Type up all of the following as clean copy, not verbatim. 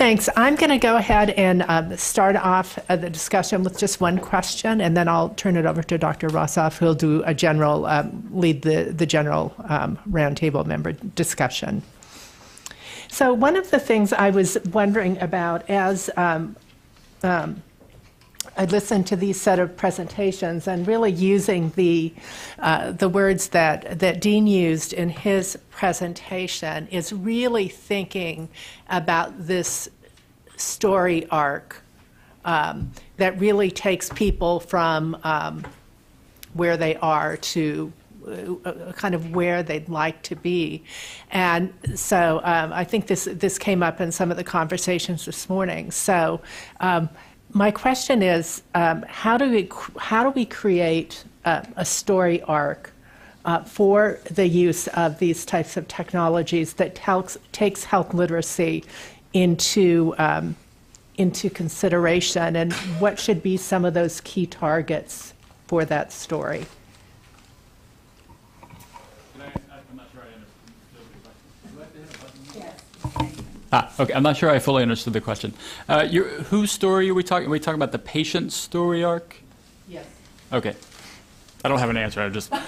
Thanks. I'm going to go ahead and start off the discussion with just one question, and then I'll turn it over to Dr. Rossoff, who'll do a general, lead the general roundtable member discussion. So one of the things I was wondering about as I listened to these set of presentations and really using the words that Dean used in his presentation is really thinking about this story arc that really takes people from where they are to kind of where they'd like to be. And so I think this came up in some of the conversations this morning. So my question is, how do we create a story arc for the use of these types of technologies that takes health literacy into consideration, and what should be some of those key targets for that story? I'm not sure I understood. Okay. I'm not sure I fully understood the question. Whose story are we talking? Are we talking about the patient's story arc? Yes. Okay. I don't have an answer. I just. Would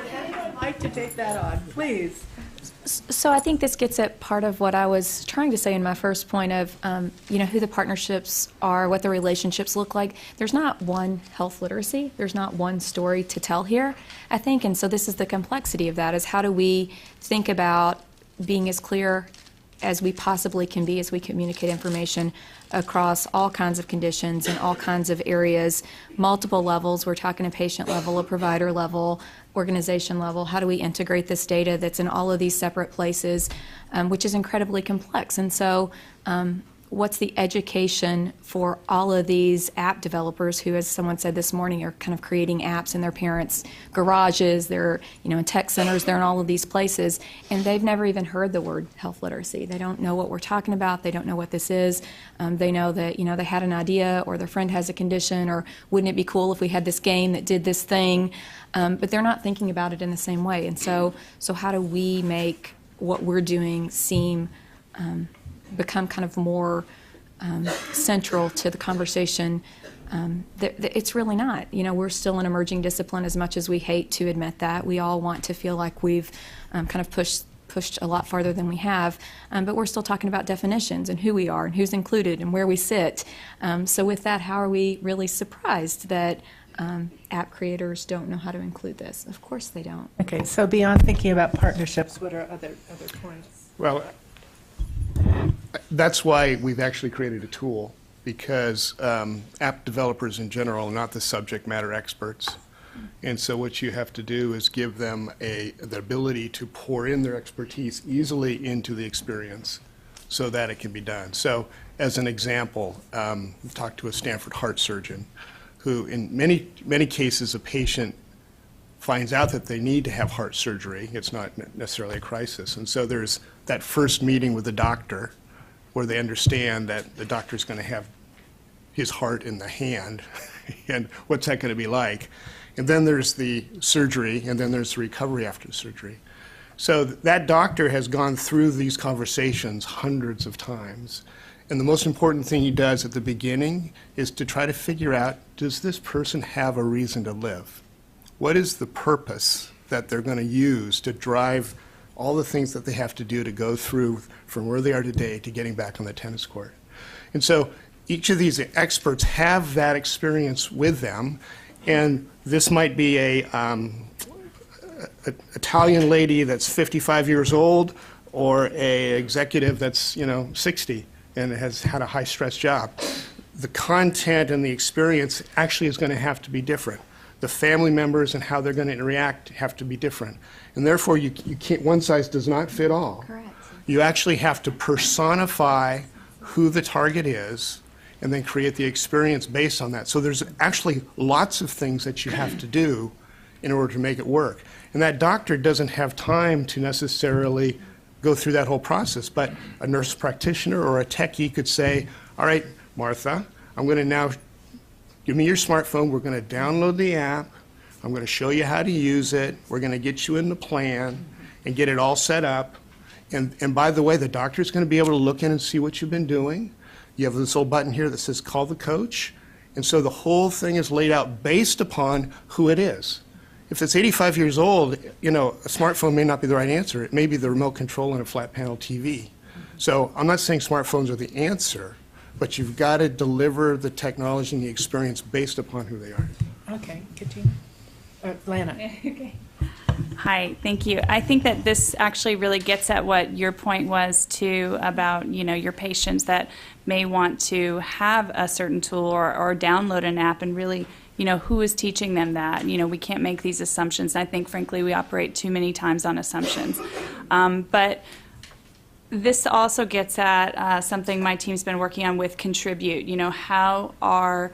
anyone like to take that on, please? So I think this gets at part of what I was trying to say in my first point of, who the partnerships are, what the relationships look like. There's not one health literacy. There's not one story to tell here, I think. And so this is the complexity of that, is how do we think about being as clear as we possibly can be as we communicate information across all kinds of conditions and all kinds of areas, multiple levels. We're talking a patient level, a provider level, organization level. How do we integrate this data that's in all of these separate places, which is incredibly complex. And so what's the education for all of these app developers who, as someone said this morning, are kind of creating apps in their parents' garages, they're in tech centers, they're in all of these places, and they've never even heard the word health literacy. They don't know what we're talking about. They don't know what this is. They know that, they had an idea, or their friend has a condition, or wouldn't it be cool if we had this game that did this thing? But they're not thinking about it in the same way. And so how do we make what we're doing become kind of more central to the conversation? It's really not. We're still an emerging discipline, as much as we hate to admit that. We all want to feel like we've kind of pushed a lot farther than we have, but we're still talking about definitions and who we are and who's included and where we sit. So with that, how are we really surprised that app creators don't know how to include this? Of course they don't. Okay, so beyond thinking about partnerships, what are other points? Well, that's why we've actually created a tool, because app developers in general are not the subject matter experts. And so what you have to do is give them the ability to pour in their expertise easily into the experience so that it can be done. So as an example, we talked to a Stanford heart surgeon who, in many cases, a patient finds out that they need to have heart surgery. It's not necessarily a crisis. And so there's that first meeting with the doctor where they understand that the doctor's going to have his heart in the hand and what's that going to be like. And then there's the surgery, and then there's the recovery after the surgery. So that doctor has gone through these conversations hundreds of times. And the most important thing he does at the beginning is to try to figure out, does this person have a reason to live? What is the purpose that they're going to use to drive all the things that they have to do to go through from where they are today to getting back on the tennis court? And so each of these experts have that experience with them, and this might be an Italian lady that's 55 years old, or a executive that's 60 and has had a high-stress job. The content and the experience actually is going to have to be different. The family members and how they're going to interact have to be different. And therefore, you can't, one size does not fit all. Correct. You actually have to personify who the target is and then create the experience based on that. So there's actually lots of things that you have to do in order to make it work. And that doctor doesn't have time to necessarily go through that whole process, but a nurse practitioner or a techie could say, all right, Martha, I'm going to now, give me your smartphone, we're going to download the app, I'm going to show you how to use it, we're going to get you in the plan and get it all set up, And by the way, the doctor's going to be able to look in and see what you've been doing. You have this little button here that says call the coach. And so the whole thing is laid out based upon who it is. If it's 85 years old, you know, a smartphone may not be the right answer. It may be the remote control and a flat panel TV. So I'm not saying smartphones are the answer, but you've got to deliver the technology and the experience based upon who they are. Okay, Cantina. Lana. Okay. Hi, thank you. I think that this actually really gets at what your point was too about, you know, your patients that may want to have a certain tool or download an app, and really, you know, who is teaching them that? You know, we can't make these assumptions. I think, frankly, we operate too many times on assumptions. But this also gets at something my team's been working on with Contribute. You know, how are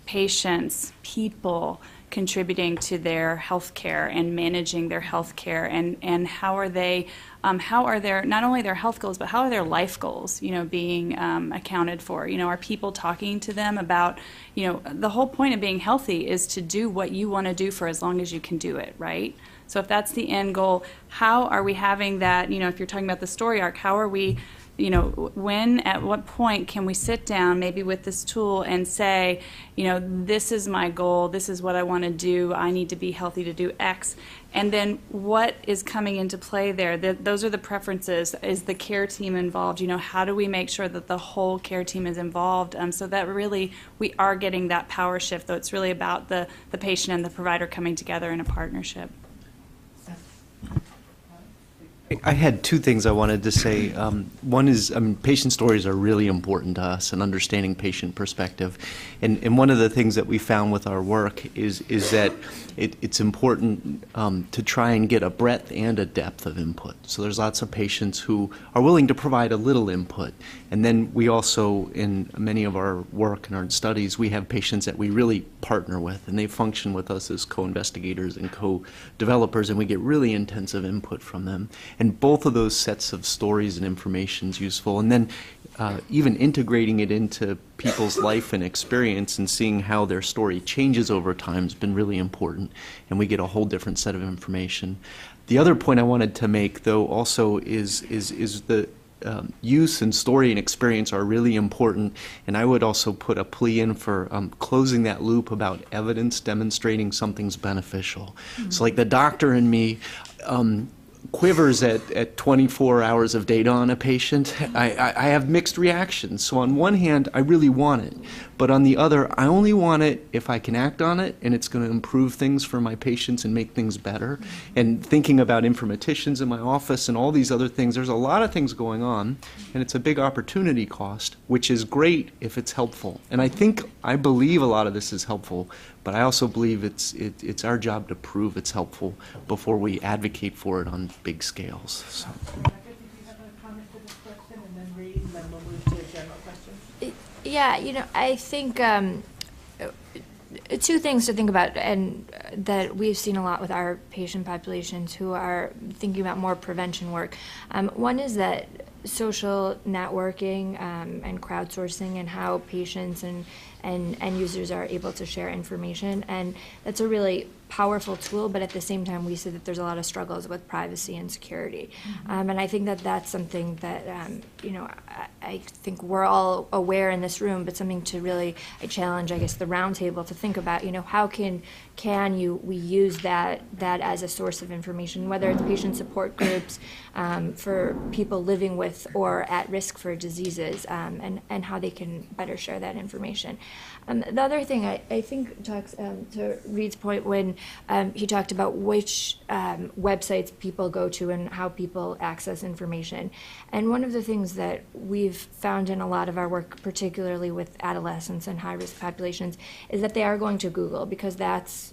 patients, people, contributing to their health care and managing their health care, and how are their not only their health goals, but how are their life goals, you know, being accounted for? You know, are people talking to them about, you know, the whole point of being healthy is to do what you want to do for as long as you can do it, right? So if that's the end goal, how are we having that, you know, if you're talking about the story arc, how are we, you know, when, at what point can we sit down maybe with this tool and say, you know, this is my goal, this is what I want to do, I need to be healthy to do X, and then what is coming into play there? Those are the preferences. Is the care team involved? You know, how do we make sure that the whole care team is involved, so that really we are getting that power shift, though it's really about the patient and the provider coming together in a partnership. I had two things I wanted to say. One is, patient stories are really important to us and understanding patient perspective. And one of the things that we found with our work is that it's important to try and get a breadth and a depth of input. So there's lots of patients who are willing to provide a little input. And then we also, in many of our work and our studies, we have patients that we really partner with, and they function with us as co-investigators and co-developers, and we get really intensive input from them. And both of those sets of stories and information is useful. And then even integrating it into people's life and experience and seeing how their story changes over time has been really important. And we get a whole different set of information. The other point I wanted to make, though, also is the use and story and experience are really important. And I would also put a plea in for closing that loop about evidence demonstrating something's beneficial. Mm-hmm. So like the doctor in me, quivers at 24 hours of data on a patient. I have mixed reactions. So on one hand, I really want it. But on the other, I only want it if I can act on it and it's going to improve things for my patients and make things better. And thinking about informaticians in my office and all these other things, there's a lot of things going on, and it's a big opportunity cost, which is great if it's helpful. And I believe a lot of this is helpful, but I also believe it's our job to prove it's helpful before we advocate for it on big scales. So. Did you have a comment to this question, and then Reed, and then we'll move to a general question? Yeah, you know, I think two things to think about, and that we've seen a lot with our patient populations who are thinking about more prevention work. One is that social networking and crowdsourcing and how patients and end users are able to share information, and that's a really powerful tool, but at the same time we see that there's a lot of struggles with privacy and security. Mm-hmm. And I think that that's something that, you know, I think we're all aware in this room, but something to really, I challenge, I guess, the roundtable to think about, you know, how can we use that as a source of information, whether it's patient support groups for people living with or at risk for diseases, and how they can better share that information. The other thing I think talks to Reed's point when he talked about which websites people go to and how people access information. And one of the things that we've found in a lot of our work, particularly with adolescents and high-risk populations, is that they are going to Google, because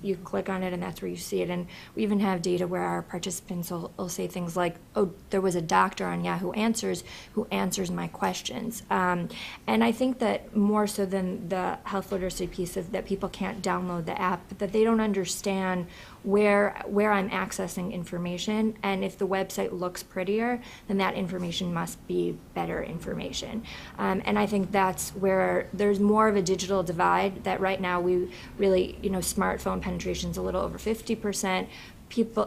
you click on it and that's where you see it. And we even have data where our participants will say things like, oh, there was a doctor on Yahoo Answers who answers my questions. And I think that more so than the health literacy piece of that people can't download the app, but that they don't understand where I'm accessing information, and if the website looks prettier, then that information must be better information. And I think that's where there's more of a digital divide, that right now we really, you know, smartphone penetration's a little over 50%.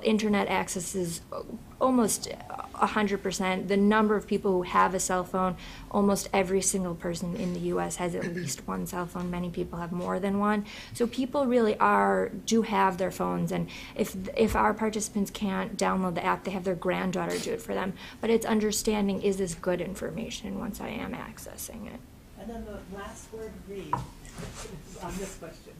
Internet access is almost 100%. The number of people who have a cell phone, almost every single person in the U.S. has at least one cell phone. Many people have more than one. So people really do have their phones, and if our participants can't download the app, they have their granddaughter do it for them. But it's understanding, is this good information once I am accessing it? And then the last word, read, on this question.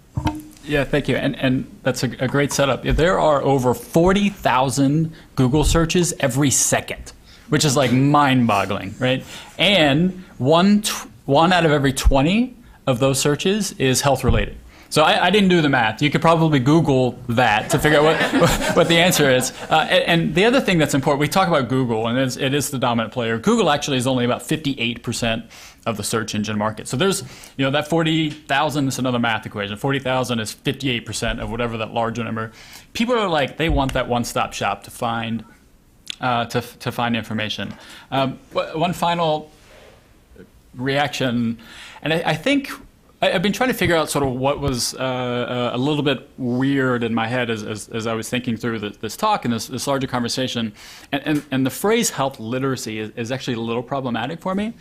Yeah, thank you. And that's a great setup. There are over 40,000 Google searches every second, which is like mind-boggling, right? And one out of every 20 of those searches is health-related. So I didn't do the math. You could probably Google that to figure out what the answer is. And the other thing that's important, we talk about Google, and it is the dominant player. Google actually is only about 58% of the search engine market. So there's, that 40,000 is another math equation. 40,000 is 58% of whatever that larger number. People are like, they want that one-stop shop to find information. One final reaction, and I think I've been trying to figure out sort of what was a little bit weird in my head as I was thinking through this talk and this larger conversation. And the phrase health literacy is actually a little problematic for me.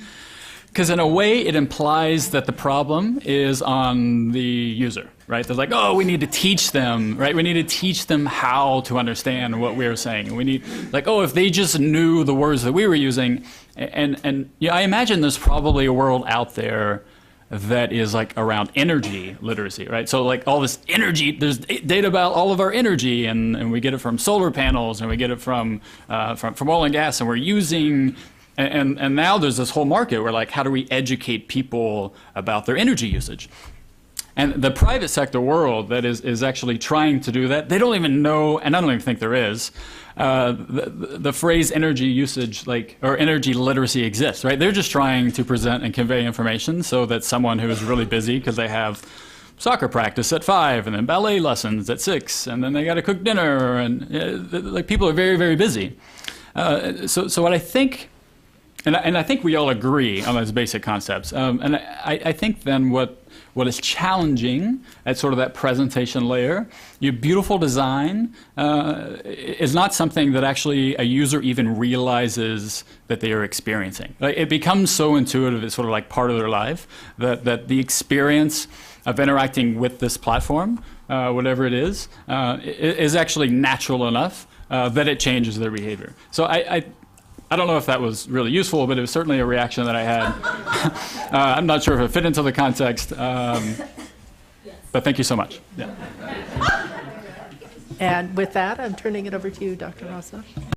Because in a way, it implies that the problem is on the user, right? They're like, oh, we need to teach them, right? We need to teach them how to understand what we're saying. We need, like, oh, if they just knew the words that we were using. And I imagine there's probably a world out there that is like around energy literacy, right? So like all this energy, there's data about all of our energy, and we get it from solar panels, and we get it from oil and gas, and we're using. And now there's this whole market where, like, how do we educate people about their energy usage? And the private sector world that is actually trying to do that, they don't even know, and I don't even think there is, the phrase energy usage, or energy literacy exists, right? They're just trying to present and convey information so that someone who is really busy, because they have soccer practice at 5, and then ballet lessons at 6, and then they got to cook dinner, and like people are very, very busy. So what I think. And I think we all agree on those basic concepts. And I think then what is challenging at sort of that presentation layer, your beautiful design is not something that actually a user even realizes that they are experiencing. It becomes so intuitive, it's sort of like part of their life, that the experience of interacting with this platform, whatever it is actually natural enough that it changes their behavior. So I don't know if that was really useful, but it was certainly a reaction that I had. I'm not sure if it fit into the context, but thank you so much. Yeah. And with that, I'm turning it over to you, Dr. Rosa.